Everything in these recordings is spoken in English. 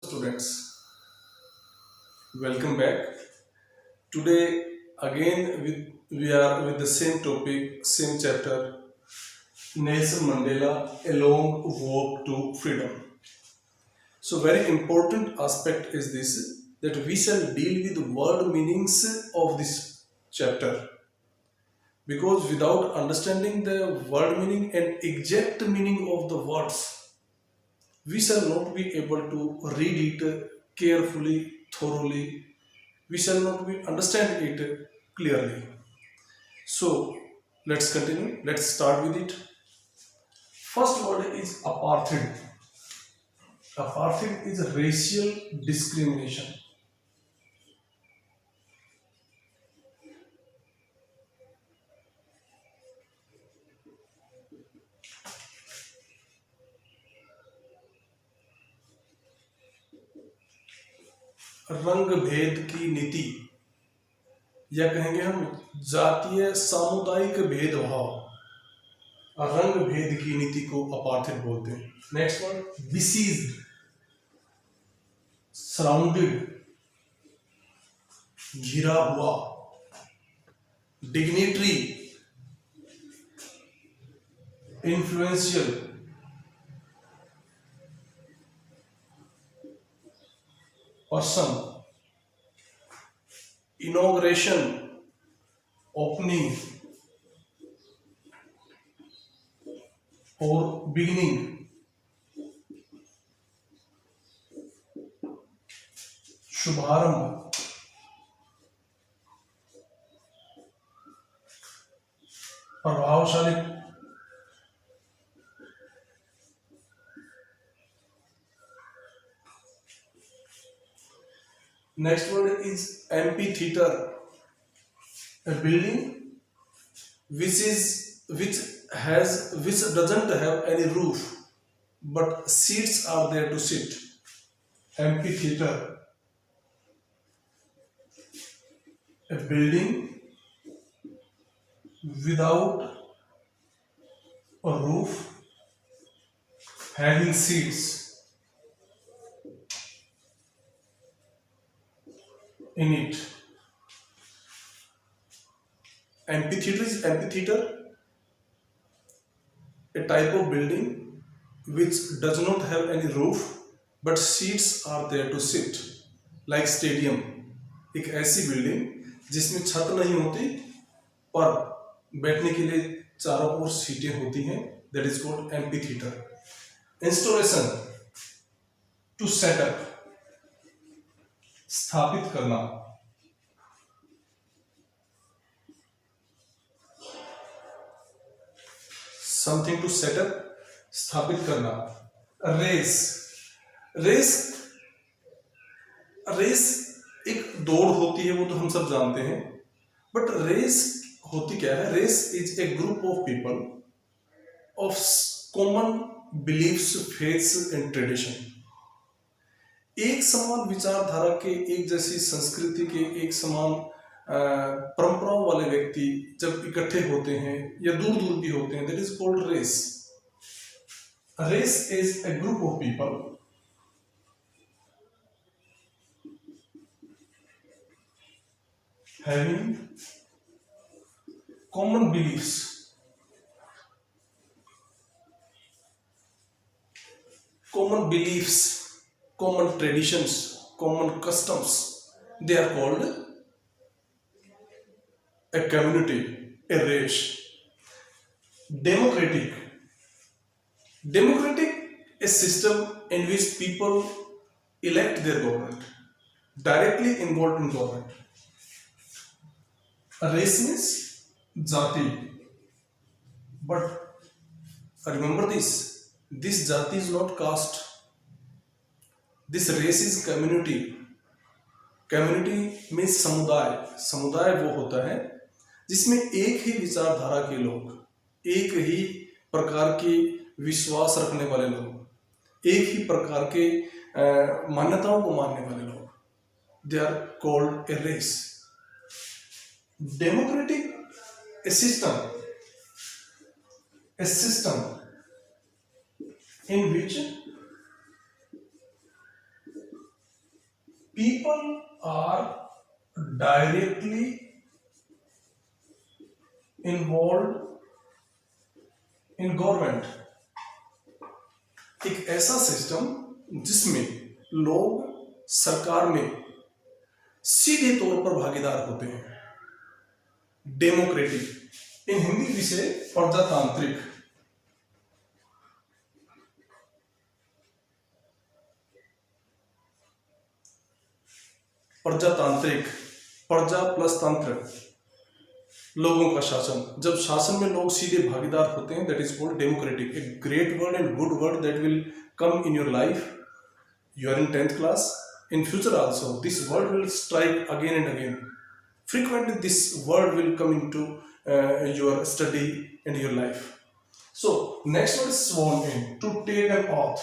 Students, welcome back. Today again we are with the same topic, same chapter, Nelson Mandela, A Long Walk to Freedom. So very important aspect is this, that we shall deal with the word meanings of this chapter, because without understanding the word meaning and exact meaning of the words, we shall not be able to read it carefully, thoroughly. We shall not be understand it clearly. So let's continue. Let's start with it. First word is apartheid. Apartheid is racial discrimination. रंग भेद की नीति, या कहेंगे हम जातीय सामुदायिक भेदभाव, रंग भेद की नीति को अपार्थित बोलते हैं. नेक्स्ट वर्ड बिसीज्ड, सराउंडेड, घिरा हुआ. Dignitary, influential. Person, inauguration, opening और बिगिनिंग. शुभारंभ, प्रभावशाली. Next word is amphitheatre, a building which doesn't have any roof but seats are there to sit. Amphitheater, a building without a roof having seats in it. Amphitheater, a type of building which does not have any roof but seats are there to sit, like stadium. एक ऐसी building जिसमें छत नहीं होती पर बैठने के लिए चारों ओर सीटें होती हैं, that is called amphitheater. Installation, to set up, स्थापित करना. समथिंग टू सेटअप, स्थापित करना. रेस, रेस रेस एक दौड़ होती है, वो तो हम सब जानते हैं. बट रेस होती क्या है? Race is a group of people of common beliefs, faiths and tradition. एक समान विचारधारा के, एक जैसी संस्कृति के, एक समान परंपराओं वाले व्यक्ति जब इकट्ठे होते हैं या दूर दूर भी होते हैं, that is called race. Race is a group of people having common beliefs, common traditions, common customs. They are called a community, a race. Democratic, a system in which people elect their government, directly involved in government. A race means jati, but remember this jati is not caste. This race is community. Community means समुदाय वो होता है जिसमें एक ही विचारधारा के लोग, एक ही प्रकार के विश्वास रखने वाले लोग, एक ही प्रकार के मान्यताओं को मानने वाले लोग, they are called a race. Democratic, a system in which people are directly involved in government, एक ऐसा सिस्टम जिसमें लोग सरकार में सीधे तौर पर भागीदार होते हैं। डेमोक्रेटिक, इन हिंदी विषय प्रजातांत्रिक। प्रजातांत्रिक, प्रजा प्लस तंत्र, लोगों का शासन। जब शासन में लोग सीधे भागीदार होते हैं, that is called democratic. A great word and good word that will come in your life. You are in 10th class. In future also, this word will strike again and again. Frequently, this word will come into your study and your life. So, next word is sworn in, to take an oath.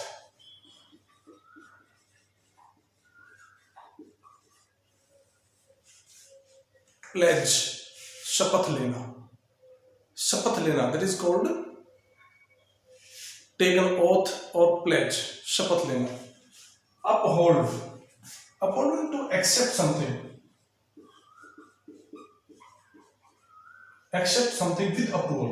Pledge, शपथ लेना। शपथ लेना, that is called take an oath or pledge, शपथ लेना। Uphold, uphold to accept something, accept something with approval।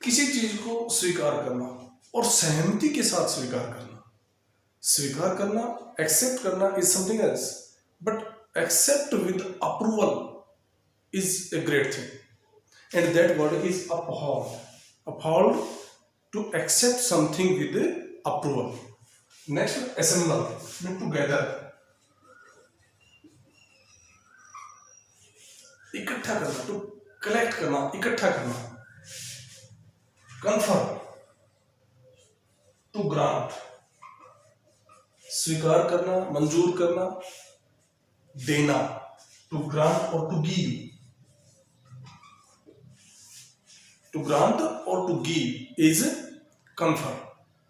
किसी चीज को स्वीकार करना और सहमति के साथ स्वीकार करना। स्वीकार करना, एक्सेप्ट करना is something else, but accept with approval is a great thing, and that word is uphold. Uphold, to accept something with approval. Next, assemble, mean together, इकट्ठा करना, to collect करना, इकट्ठा करना। confer, to grant, स्वीकार करना, मंजूर करना, देना, to grant or to give। To grant or to give is confer.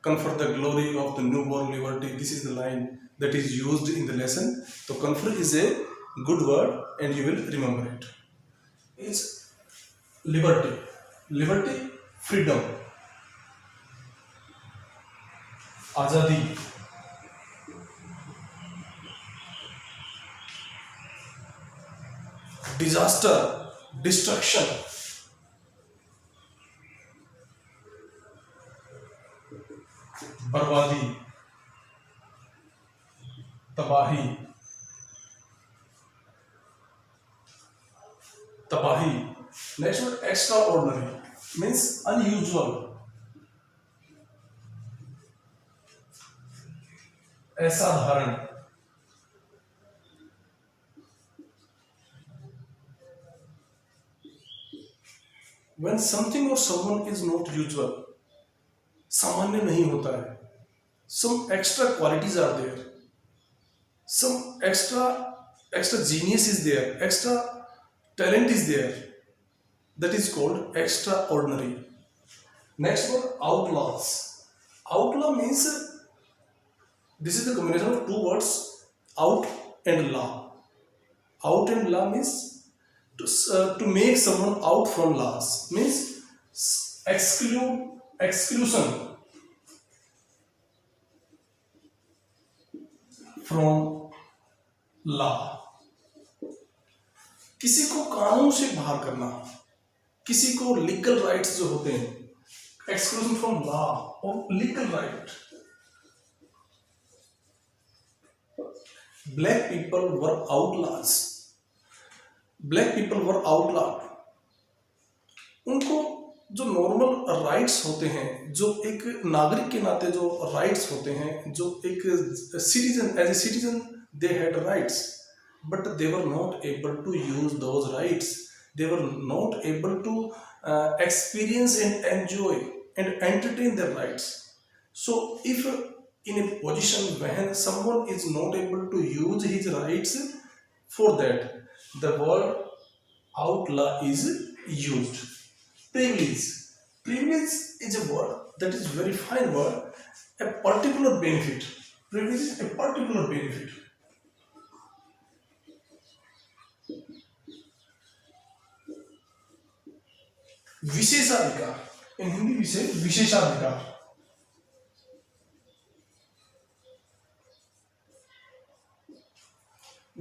Confer the glory of the newborn liberty. This is the line that is used in the lesson. So confer is a good word and you will remember it. It's liberty. Liberty, freedom. Azadi. Disaster, destruction. बर्बादी, तबाही, तबाही। Next word extra ordinary, means unusual, असाधारण। When something or someone is not usual, सामान्य नहीं होता है, some extra qualities are there, some extra genius is there, extra talent is there, that is called extraordinary. Next word, outlaws. Outlaw means this is the combination of two words, out and law. Out and law means to make someone out from laws, means exclusion from law। किसी को कानून से बाहर करना, किसी को legal rights जो होते हैं, एक्सक्लूजन फ्रॉम लॉ और legal right. Black people were outlaws. Black people were outlawed. उनको जो नॉर्मल राइट्स होते हैं, जो एक नागरिक के नाते जो राइट्स होते हैं, जो एक citizen, as a citizen they had rights, but they were not able to use those rights, they were not able to experience and enjoy and entertain their rights. So if in a position when someone is not able to use his rights, for that the word outlaw is used. Privilege. Privilege is a word that is very fine word, a particular benefit. Privilege is a particular benefit. विशेषाधिकार, इन हिंदी विशेषाधिकार।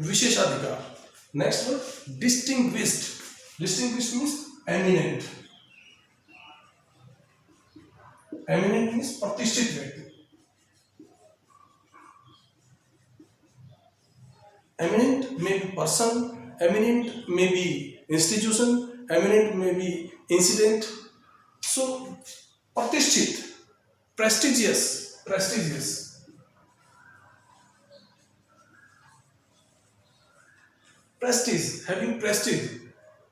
विशेषाधिकार। Next word distinguished. Distinguished means eminent. Eminent means प्रतिष्ठित व्यक्ति। Eminent may be person, eminent may be institution, eminent may be incident. So प्रतिष्ठित, prestigious, prestigious, prestige, having prestige.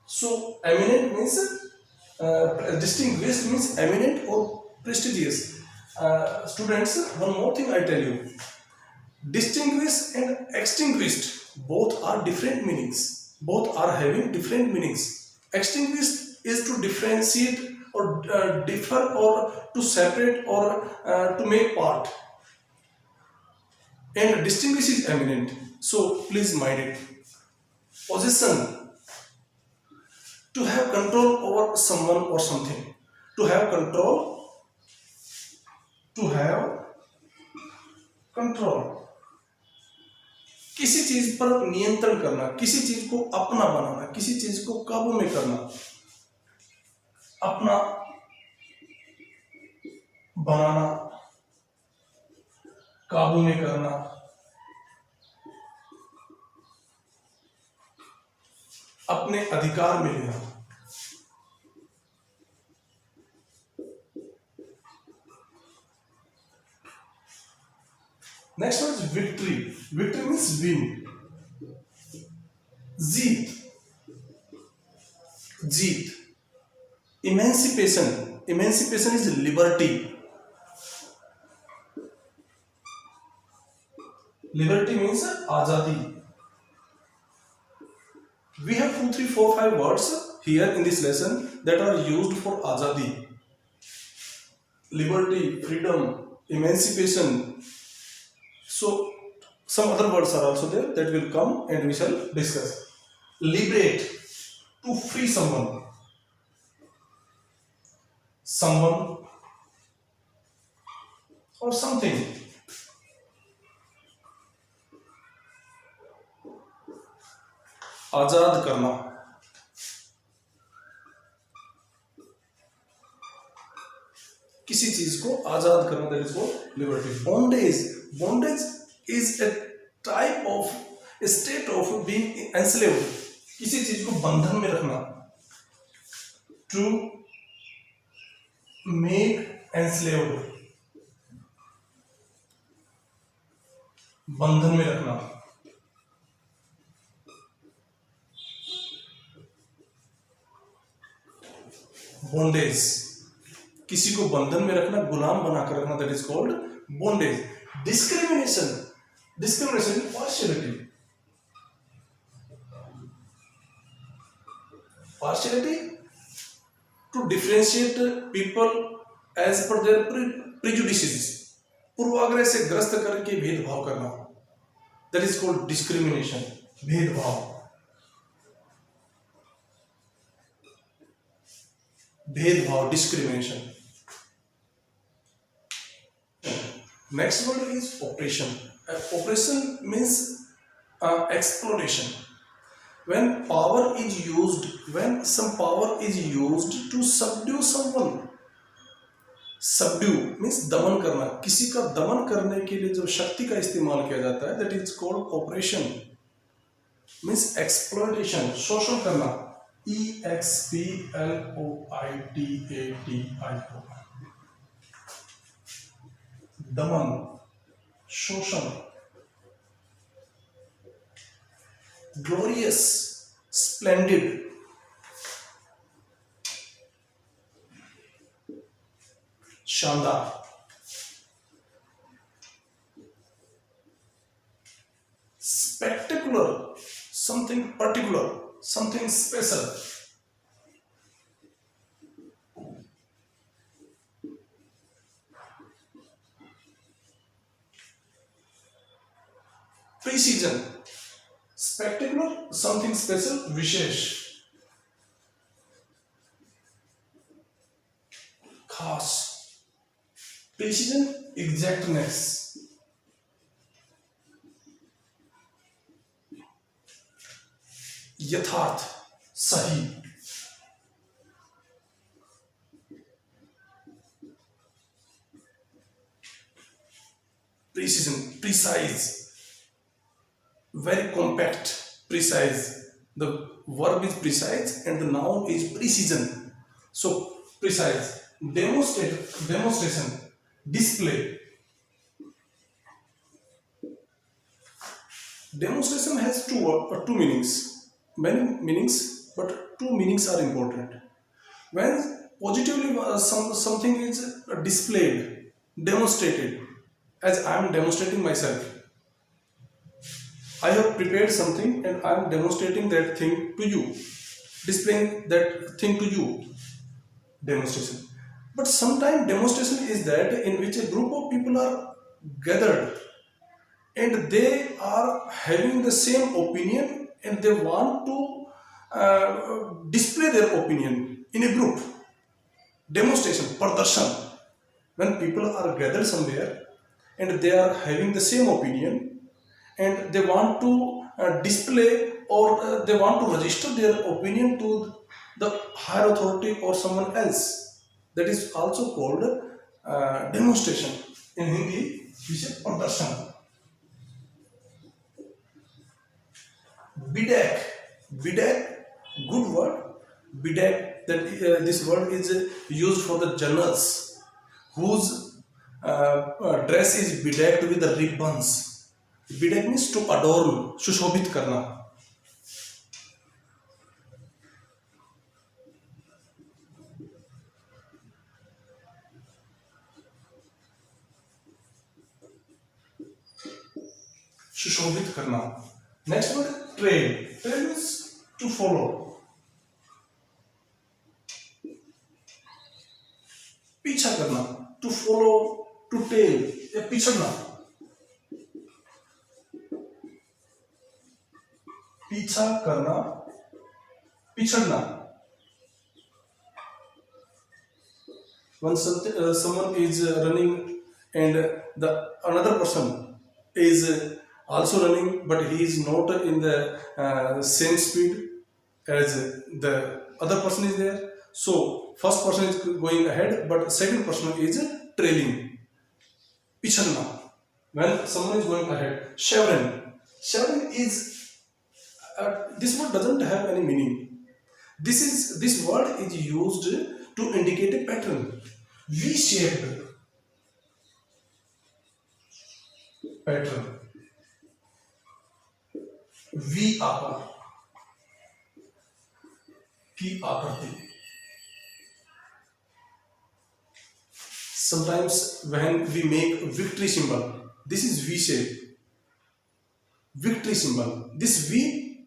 So eminent means distinguished means eminent or prestigious. Students, one more thing I tell you. Distinguished and extinguished both are different meanings. Both are having different meanings. Extinguished is to differentiate or differ or to separate or to make part. And distinguished is eminent. So please mind it. Possession, to have control over someone or something. To have control. To have control. किसी चीज पर नियंत्रण करना, किसी चीज को अपना बनाना, किसी चीज को काबू में करना, अपना बनाना, काबू में करना, अपने अधिकार में लेना। Next one is victory. Victory means win. Jeet, Jeet. Emancipation. Emancipation is liberty. Liberty means आजादी. We have 2, 3, 4, 5 words here in this lesson that are used for आजादी. Liberty, freedom, emancipation. So some other words are also there that will come and we shall discuss. Liberate, to free someone, someone or something. आजाद करना, किसी चीज को आजाद करना, that is called liberty. Bondage. Bondage is a type of a state of being enslaved. किसी चीज को बंधन में रखना. To make enslaved, बंधन में रखना. Bondage, किसी को बंधन में रखना, गुलाम बनाकर रखना, that is called bondage. Discrimination. Discrimination is partiality. Partiality, to differentiate people as per their prejudices. पूर्वाग्रह से ग्रस्त करके भेदभाव करना, that is called discrimination. भेदभाव, भेदभाव, discrimination. Next word is oppression. Oppression means exploitation. When power is used, when some power is used to subdue someone. Subdue means दमन करना, किसी का दमन करने के लिए जब शक्ति का इस्तेमाल किया जाता है, that is called oppression. Means exploitation, शोषण करना. exploitation. दमन, शोषण. Glorious, splendid. शानदार. Spectacular, something particular, something special. Precision, spectacular, something special, विशेष. खास, प्रिसीजन एग्जैक्टनेस, यथार्थ सही, precision precise, very compact, precise. The verb is precise and the noun is precision. So precise, demonstration, display. Demonstration has two meanings, many meanings, but two meanings are important. When positively something is displayed, demonstrated, as I am demonstrating myself, I have prepared something and I am demonstrating that thing to you, displaying that thing to you, demonstration. But sometimes demonstration is that in which a group of people are gathered and they are having the same opinion and they want to display their opinion in a group. Demonstration, pradarshan, when people are gathered somewhere and they are having the same opinion and they want to display or they want to register their opinion to the higher authority or someone else, that is also called demonstration. In Hindi we say pradarshan. Bidak, bidak, good word. Bidak, that this word is used for the generals whose dress is bedecked with the ribbons. Bedeck means to adorn, सुशोभित करना. सुशोभित करना. Next word, trail. Trail means to follow. पीछा करना, to follow, to tail, या पिछड़ना. पीछा करना, पिछड़ना. When someone is running and the another person is also running, but he is not in the same speed as the other person is there. So first person is going ahead, but second person is trailing. Pichadna. When someone is going ahead. Chevron. Chevron is this word doesn't have any meaning. This word is used to indicate a pattern. V-shaped pattern. V आकार की आकृति. Sometimes when we make victory symbol, this is V shape. Victory symbol. This V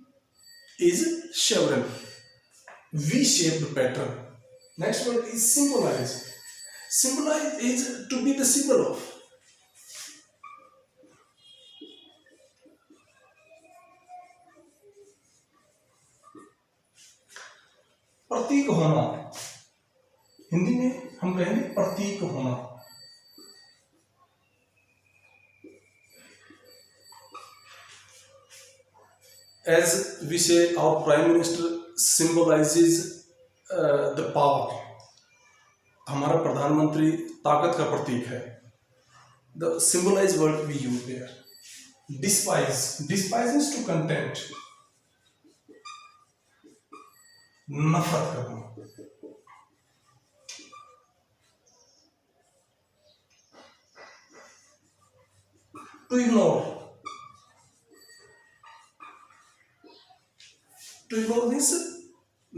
is chevron. V-shaped pattern. Next word is symbolize. Symbolize is to be the symbol of. प्रतीक होना. हिंदी में हम कहेंगे प्रतीक होना. As we say, our prime minister symbolizes the power. हमारा प्रधानमंत्री ताकत का प्रतीक है. The symbolize word we use there. Despise. Despise is to contempt. नफरत करना. To ignore. To ignore means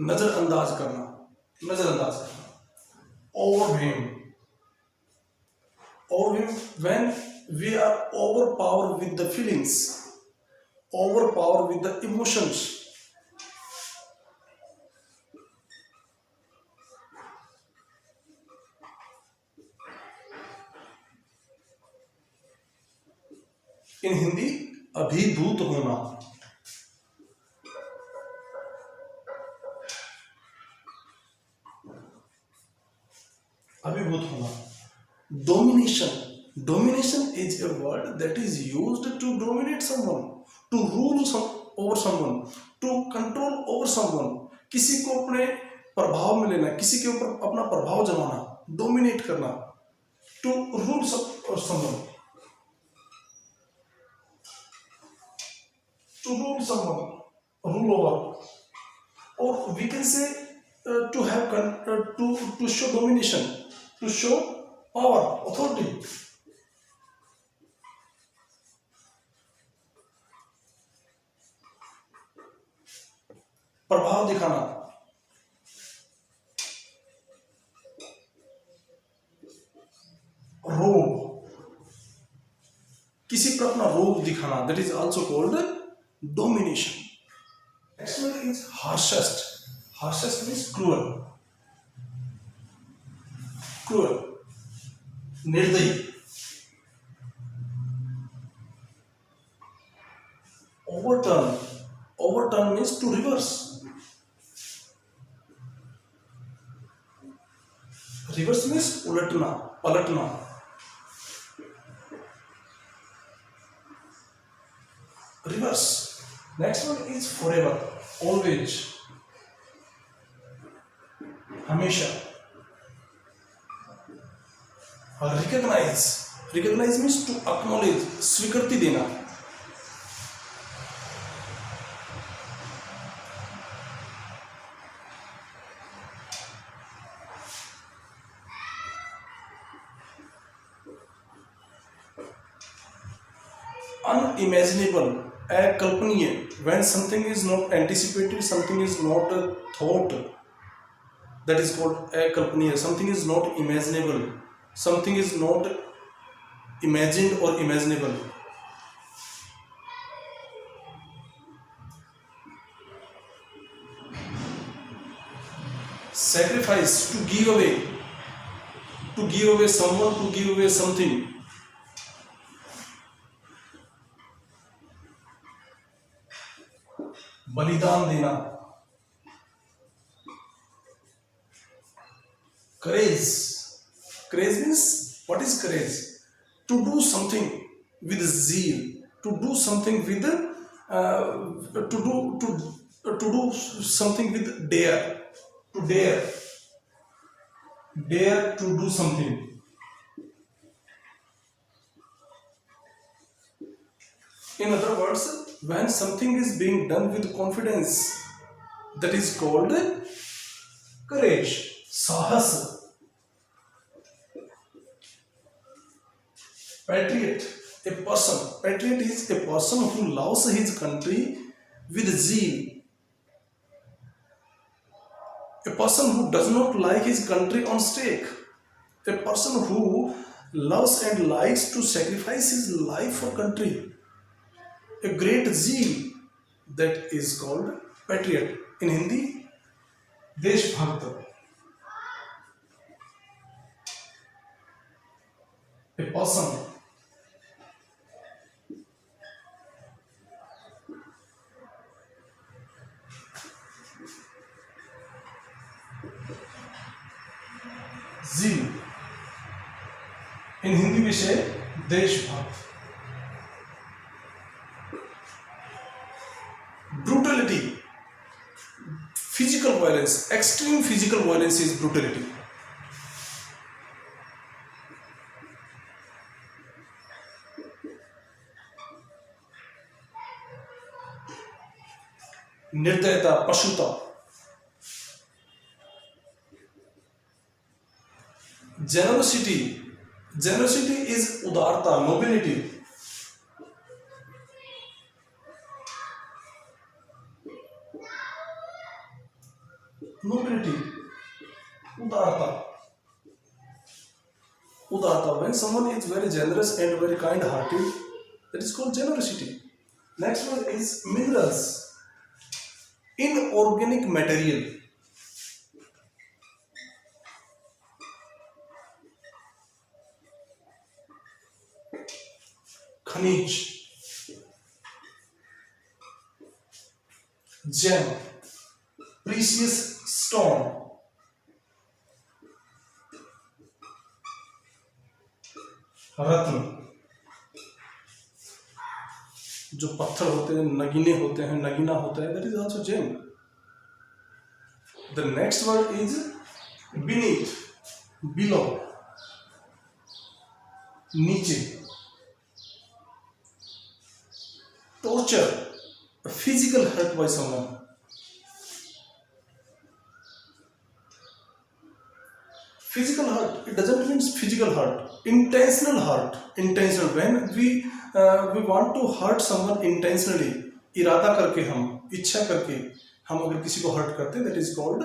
नजरअंदाज करना. नजरअंदाज करना. Overwhelm. Overwhelm when we are overpowered with the feelings, overpowered with the emotions. In Hindi, अभिभूत होना. अभिभूत होना. Domination is a word that is used to dominate someone, to rule over someone, to control over someone. किसी को अपने प्रभाव में लेना, किसी के ऊपर अपना प्रभाव जमाना, डोमिनेट करना, to rule someone, rule over, or we can say to have to show domination, to show power, authority. प्रभाव दिखाना. रोब, किसी पर अपना रोब दिखाना, that is also called domination. Next one is harshest. Harshest means cruel. निर्दयी. Overturn means to reverse. Reverse means उलटना, पलटना. Reverse. Next one is forever, always, हमेशा. Recognize means to acknowledge, स्वीकृति देना. Unimaginable, अकल्पनीय. When something is not anticipated, something is not thought, that is called अकल्पनीय. Something is not imaginable, something is not imagined or imaginable. Sacrifice, to give away someone, to give away something. बलिदान देना. Courage means, what is courage? To do something with zeal, to do something with to do something with dare, to dare to do something. In other words, when something is being done with confidence, that is called courage, साहस. Patriot, patriot is a person who loves his country with zeal. A person who does not like his country on stake. A person who loves and likes to sacrifice his life for country. A great zeal, that is called patriot. In Hindi, देशभक्त. A person zeal. In Hindi we say देशभक्त. Brutality, physical violence, extreme physical violence is brutality. निर्दयता, पशुता. Generosity is उदारता, nobility. Nobility, udarta. When someone is very generous and very kind-hearted, that is called generosity. Next one is minerals, inorganic material. खनिज, gem, precious stone. रत्न, जो पत्थर होते हैं, नगीने होते हैं, नगीना होता है, that is also gem. The next word is beneath, below, नीचे. Torture, a physical hurt by someone. Physical hurt, it doesn't mean physical hurt. Intentional hurt, intentional. When we want to hurt someone intentionally, इरादा करके, हम इच्छा करके हम अगर किसी को हर्ट करते हैं, that is called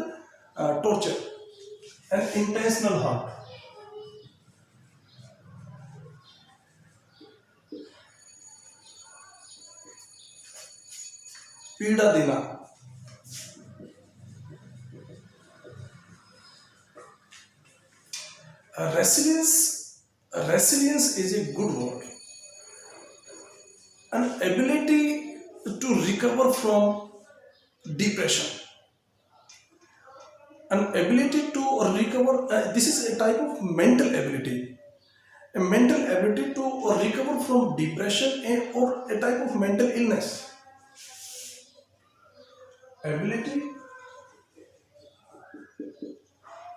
torture. An intentional hurt. पीड़ा देना. Resilience is a good word. An ability to recover from depression. An ability to recover, this is a type of mental ability. A mental ability to recover from depression or a type of mental illness. Ability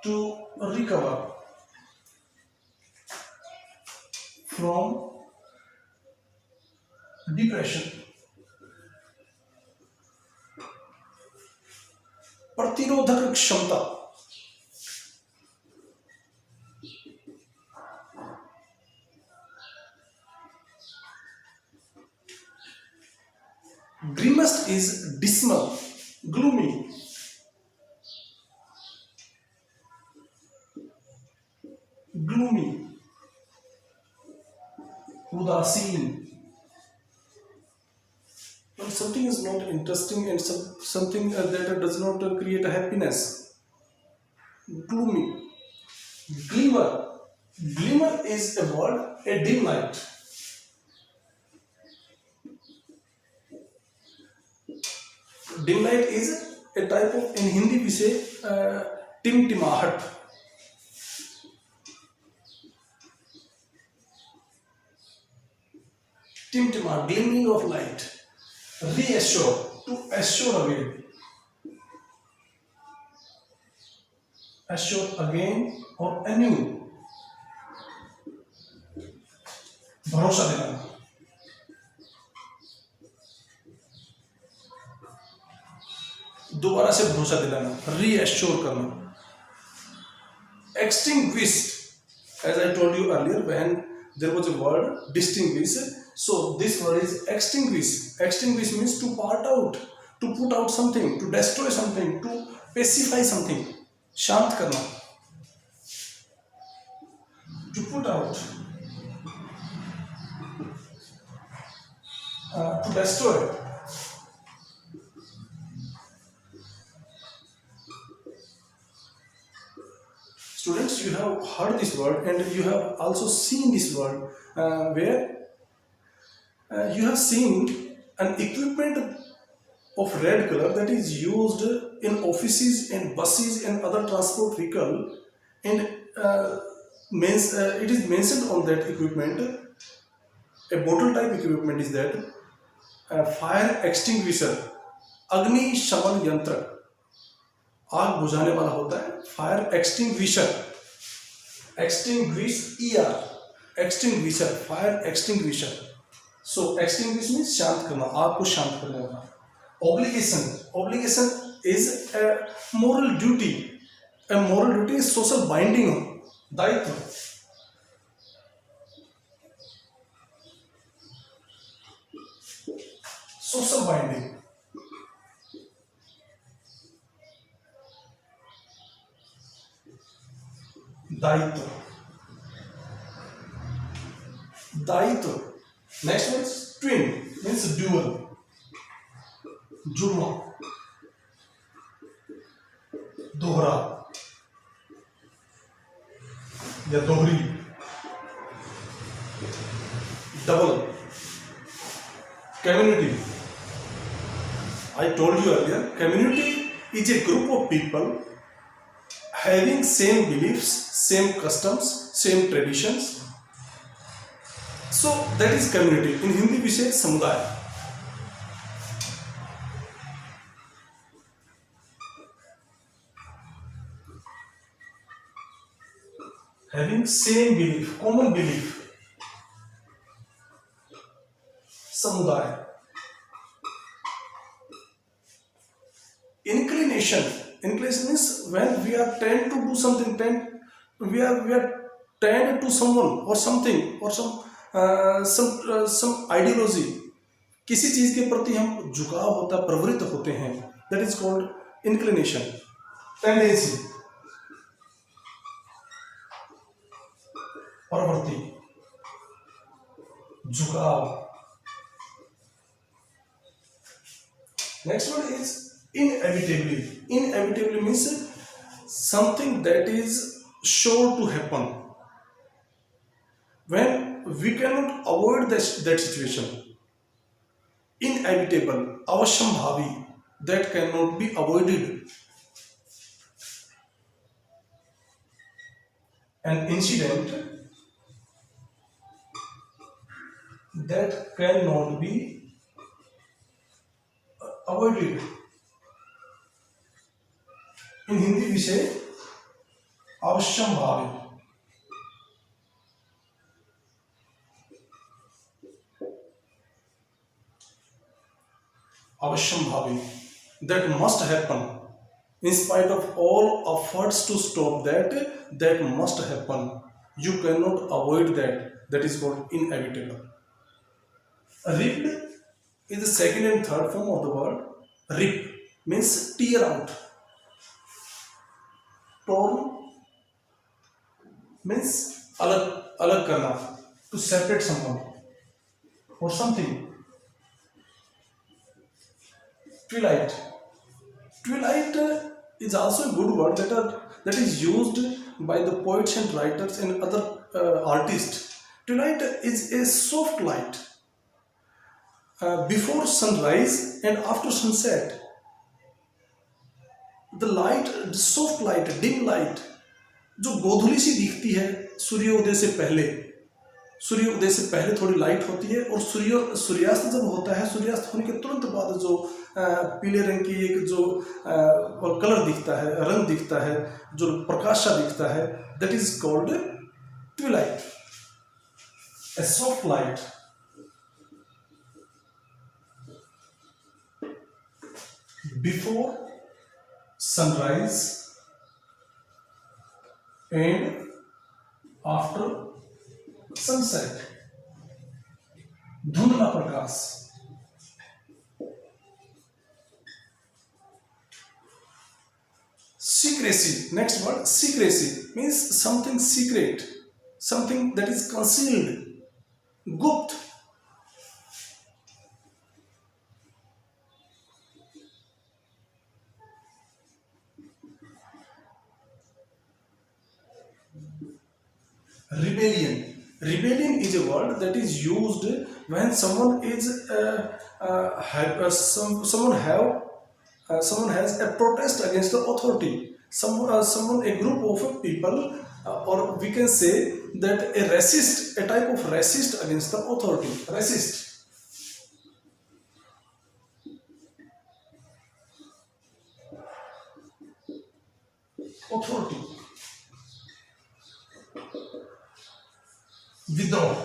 to recover from depression. प्रतिरोधक क्षमता. Grimaced is dismal, gloomy. Gloomy, उदासीन. When something is not interesting and something that does not create a happiness. Gloomy. Glimmer. Glimmer is a word, a dim light. Dim light is a type of, in Hindi we say टिमटिमाहट. टिमटिमा, gleaming of light. Reassure, to assure again. Assure again or anew. भरोसा दिलाना. दोबारा से भरोसा दिलाना, reassure करना. Extinguished, as I told you earlier, when there was a word distinguish, so this word is extinguish. Extinguish means to part out, to put out something, to destroy something, to pacify something. शांत करना, to put out, to destroy. Students, you have heard this word and you have also seen this word where you have seen an equipment of red color that is used in offices and buses and other transport vehicle, and it is mentioned on that equipment, a bottle type equipment is that, fire extinguisher, अग्नि शमन यंत्र, आग बुझाने वाला होता है fire extinguisher. Extinguish ER, extinguisher, fire extinguisher. So extinguish means शांत करना, आग को शांत करने वाला. Obligation, obligation is a moral duty. A moral duty is social binding, दायित्व. सोशल बाइंडिंग, दायित्व. दायित्व. Next one twin means dual, जुड़वा, दोहरा या दोहरी, double. Community, I told you earlier, community is a group of people having same beliefs, same customs, same traditions, so that is community. In Hindi विषय समुदाय. Having same belief, common belief, समुदाय. Inclination means when we are tend to do something, we are tend to someone or something or some ideology. किसी चीज के प्रति हम झुकाव होता, प्रवृत्त होते हैं. That is called inclination. Tendency, प्रवृत्ति, झुकाव. Next one is inevitably. Inevitably means something that is sure to happen. When we cannot avoid that situation. Inevitable, avashyambhavi, that cannot be avoided. An incident that cannot be avoided. इन हिंदी विषय अवश्यंभावी. अवश्यंभावी, that must happen in spite of all efforts to stop that must happen. You cannot avoid that is called inevitable. Ripped is the second and third form of the word. Rip means tear out. Torn means अलग करना, to separate someone or something. Twilight. Twilight is also a good word that is used by the poets and writers and other artists. Twilight is a soft light before sunrise and after sunset. The light, the soft light, dim light, जो गोधुली सी दिखती है सूर्योदय से पहले. सूर्योदय से पहले थोड़ी लाइट होती है और सूर्यास्त जब होता है, सूर्यास्त होने के तुरंत बाद जो पीले रंग की एक जो कलर दिखता है, रंग दिखता है, जो प्रकाशा दिखता है, that is called twilight. A soft light. Before sunrise and after sunset. धुंधला प्रकाश. Secrecy. Next word, secrecy means something secret, something that is concealed, गुप्त. Rebellion. Rebellion is a word that is used when someone is someone has a protest against the authority. Someone, a group of people, or we can say that a type of racist against the authority. Racist. Authority. विद्रोह.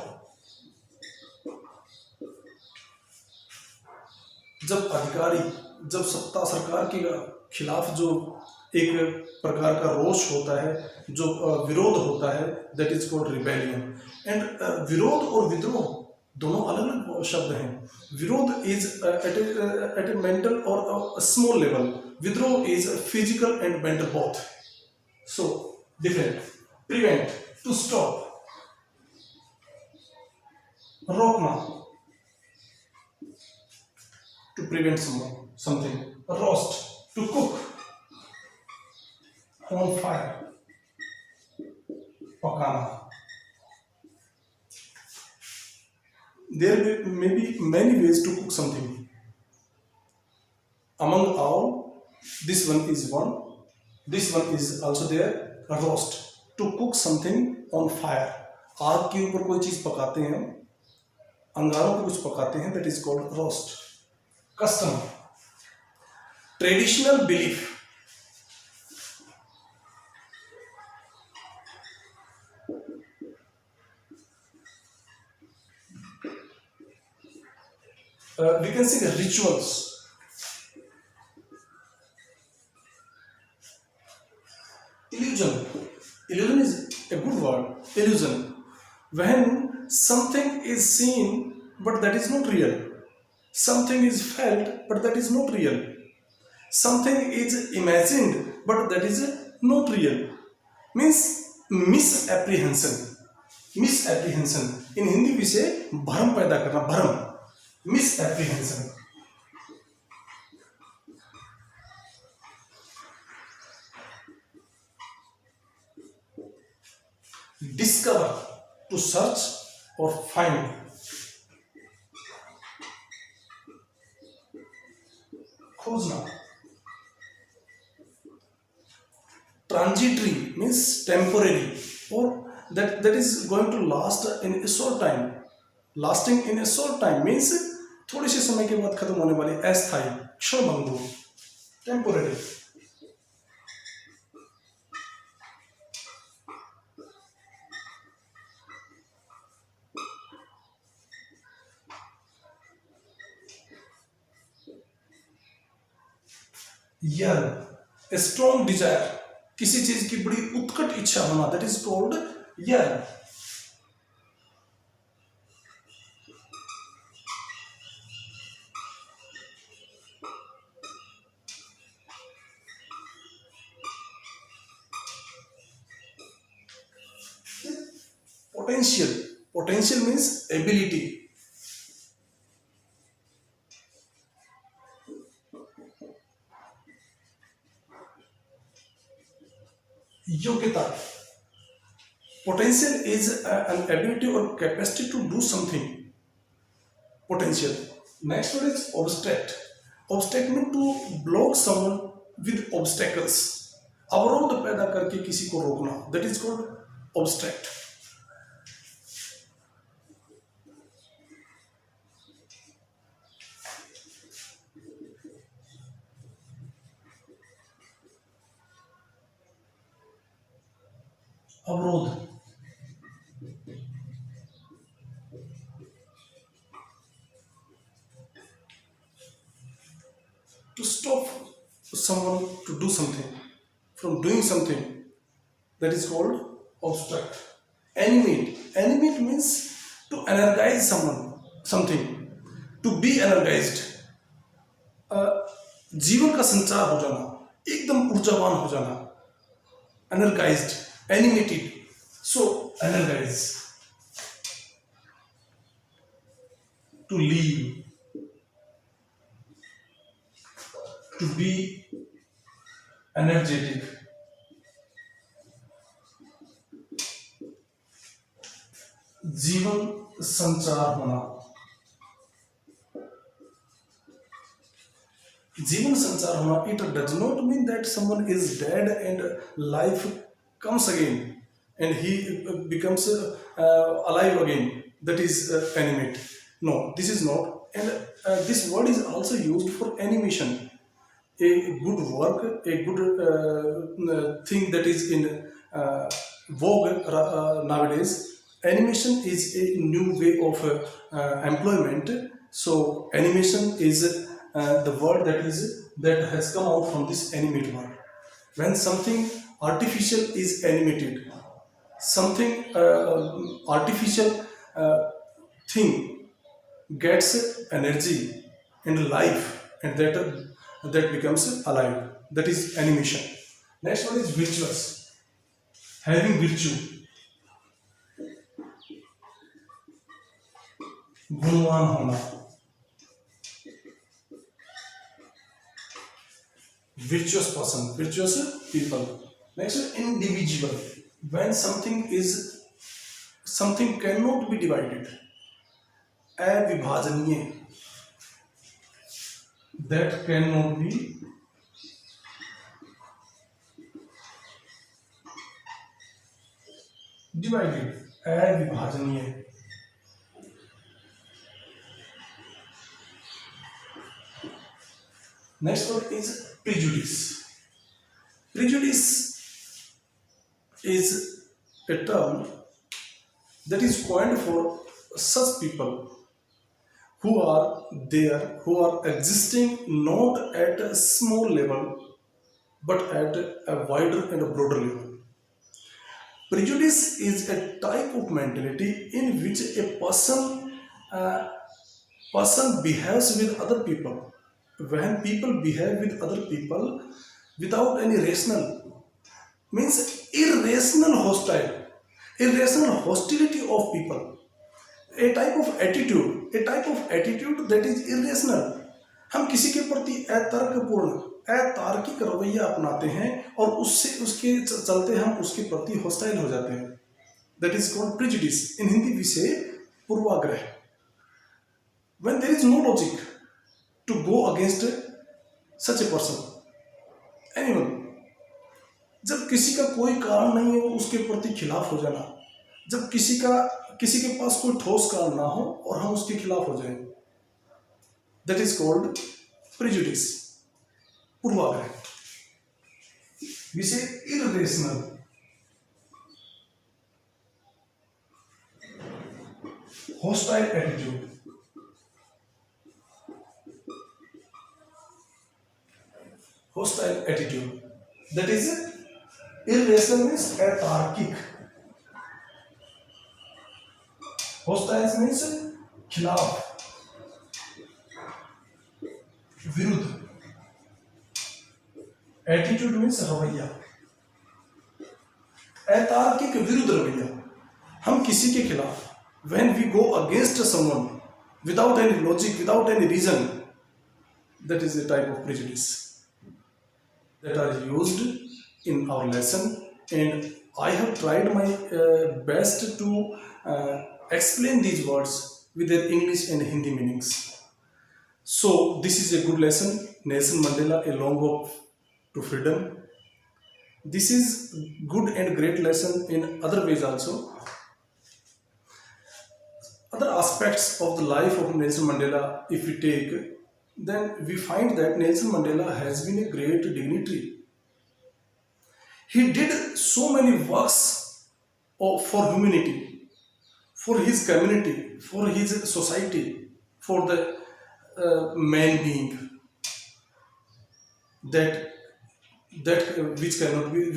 जब सत्ता सरकार के खिलाफ जो एक प्रकार का रोष होता है, जो विरोध होता है, that is called rebellion. And विरोध और विद्रोह दोनों अलग अलग शब्द हैं. विरोध इज एट ए मेंटल और स्मॉल लेवल. विद्रोह is physical and mental both. So different. Prevent, to stop, रोकना, to prevent something. Roast, to cook. On fire, पकाना. There may be many ways to cook something. Among all, this one is one. This one is also there. Roast, to cook something on fire. आग के ऊपर कोई चीज पकाते हैं, अंगारों को कुछ पकाते हैं, that is called roast. Custom, traditional belief. We can say rituals. Illusion. Illusion is a good word. Illusion. When something is seen but that is not real. Something is felt but that is not real. Something is imagined but that is not real. Means misapprehension. Misapprehension. In Hindi we say भ्रम पैदा करना, भ्रम. Misapprehension. Discover, to search or find. खोजना. Transitory means temporary, or that is going to last in a short time. Lasting in a short time means थोड़े से समय के बाद खत्म होने वाली, अस्थायी, क्षणभंगुर, temporary. Yearn, a strong desire, किसी चीज की बड़ी उत्कट इच्छा होना, that is called yearn. Potential. Potential means ability. योग्यता. Potential is an ability or capacity to do something. Potential. Next one is obstacle. Obstacle means to block someone with obstacles. अवरोध पैदा करके किसी को रोकना, that is called obstacle. अवरोध. To stop someone to do something, from doing something, that is called obstruct. Animate. Animate means to energize someone, something, to be energized. जीवन का संचार हो जाना, एकदम ऊर्जावान हो जाना, energized, animated. So energize, to live, to be energetic. जीवन संचार होना. जीवन संचार होना, it does not mean that someone is dead and life comes again and he becomes alive again, that is animate. No, this is not. And this word is also used for animation. A good work, a good thing that is in vogue nowadays. Animation is a new way of employment. So animation is the word that has come out from this animate word. When something artificial is animated, something artificial thing gets energy and life, and that becomes alive. That is animation. Next one is virtuous, having virtue. गुणवान होना. Virtuous person, virtuous people. Next is individual. When something cannot be divided, अविभाजनीय, that cannot be divided, अविभाजनीय. Next word is prejudice. Prejudice is a term that is coined for such people who are existing not at a small level but at a wider and a broader level. Prejudice is a type of mentality in which a uh, person behaves with other people. When people behave with other people without any rational, means irrational hostility of people, a type of attitude that is irrational. हम किसी के प्रति अतार्किक रवैया अपनाते हैं और उससे उसके चलते हम उसके प्रति हॉस्टाइल हो जाते हैं. That is called prejudice. In Hindi विषय पूर्वाग्रह. when there is no logic to go against such a person, anyone, जब किसी का कोई कारण नहीं हो उसके प्रति खिलाफ हो जाना, जब किसी के पास कोई ठोस कारण ना हो और हम उसके खिलाफ हो जाएं, दैट इज कॉल्ड प्रिजुडिस, पूर्वाग्रह. विषय irrational. Hostile attitude. Hostile attitude, that is irrational means अतार्किक. Hostile means खिलाफ, विरुद्ध. Attitude means रवैया. अतार्किक विरुद्ध रवैया. हम किसी के खिलाफ, when we go against someone without any logic, without any reason, that is a type of prejudice that are used in our lesson, and I have tried my best to explain these words with their English and Hindi meanings. So this is a good lesson, Nelson Mandela, A Long Walk to Freedom. This is good and great lesson in other ways also. Other aspects of the life of Nelson Mandela, if we take, then we find that Nelson Mandela has been a great dignitary. He did so many works for humanity, for his community, for his society, for the man being, that which cannot be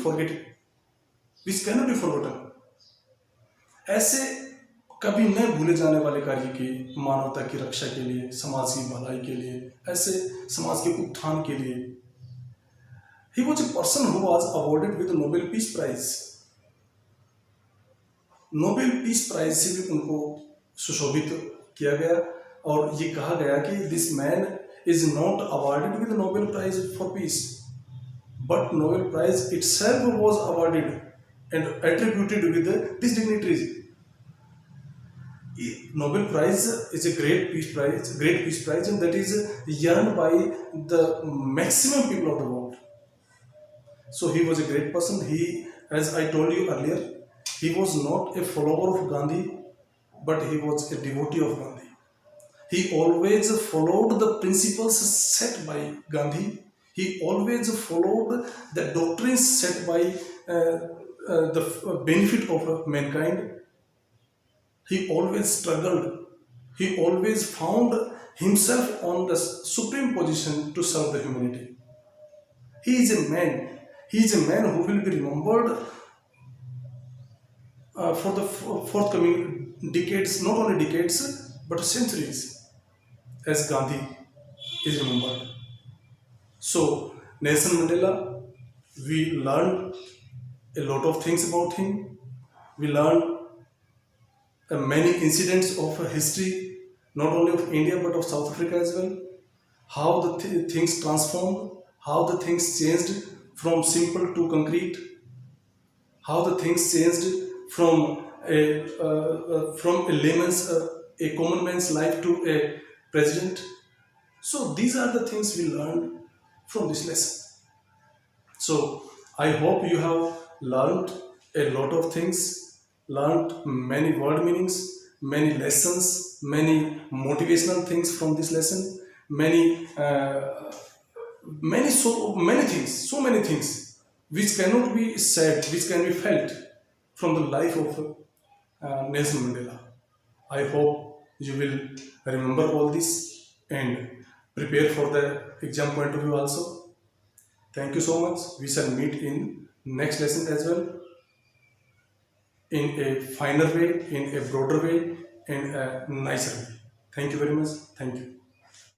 forgotten. ऐसे कभी न भूले जाने वाले कार्य की, मानवता की रक्षा के लिए, समाज की भलाई के लिए, ऐसे समाज के उत्थान के लिए. He was a person who was awarded with the Nobel Peace Prize. Nobel peace prize से भी उनको सुशोभित किया गया और ये कहा गया कि this man is not awarded with Nobel prize for peace, but Nobel prize itself was awarded and attributed with this dignitaries. Nobel Prize is a great peace prize, and that is yearned by the maximum people of the world. So he was a great person. He, as I told you earlier, he was not a follower of Gandhi, but he was a devotee of Gandhi. He always followed the principles set by Gandhi. He always followed the doctrines set by the benefit of mankind. He always struggled. He always found himself on the supreme position to serve the humanity. He is a man. He is a man who will be remembered for the forthcoming decades, not only decades, but centuries, as Gandhi is remembered. So, Nelson Mandela, we learned a lot of things about him. We learned many incidents of history, not only of India but of South Africa as well. How the things transformed, how the things changed from simple to concrete, how the things changed from a layman's, a common man's life to a president. So these are the things we learned from this lesson. So I hope you have learned a lot of things, learned many word meanings, many lessons, many motivational things from this lesson. many so many things which cannot be said, which can be felt from the life of Nelson Mandela. I hope you will remember all this and prepare for the exam point of view also. Thank you so much. We shall meet in next lesson as well, in a finer way, in a broader way, in a nicer way. Thank you very much. Thank you.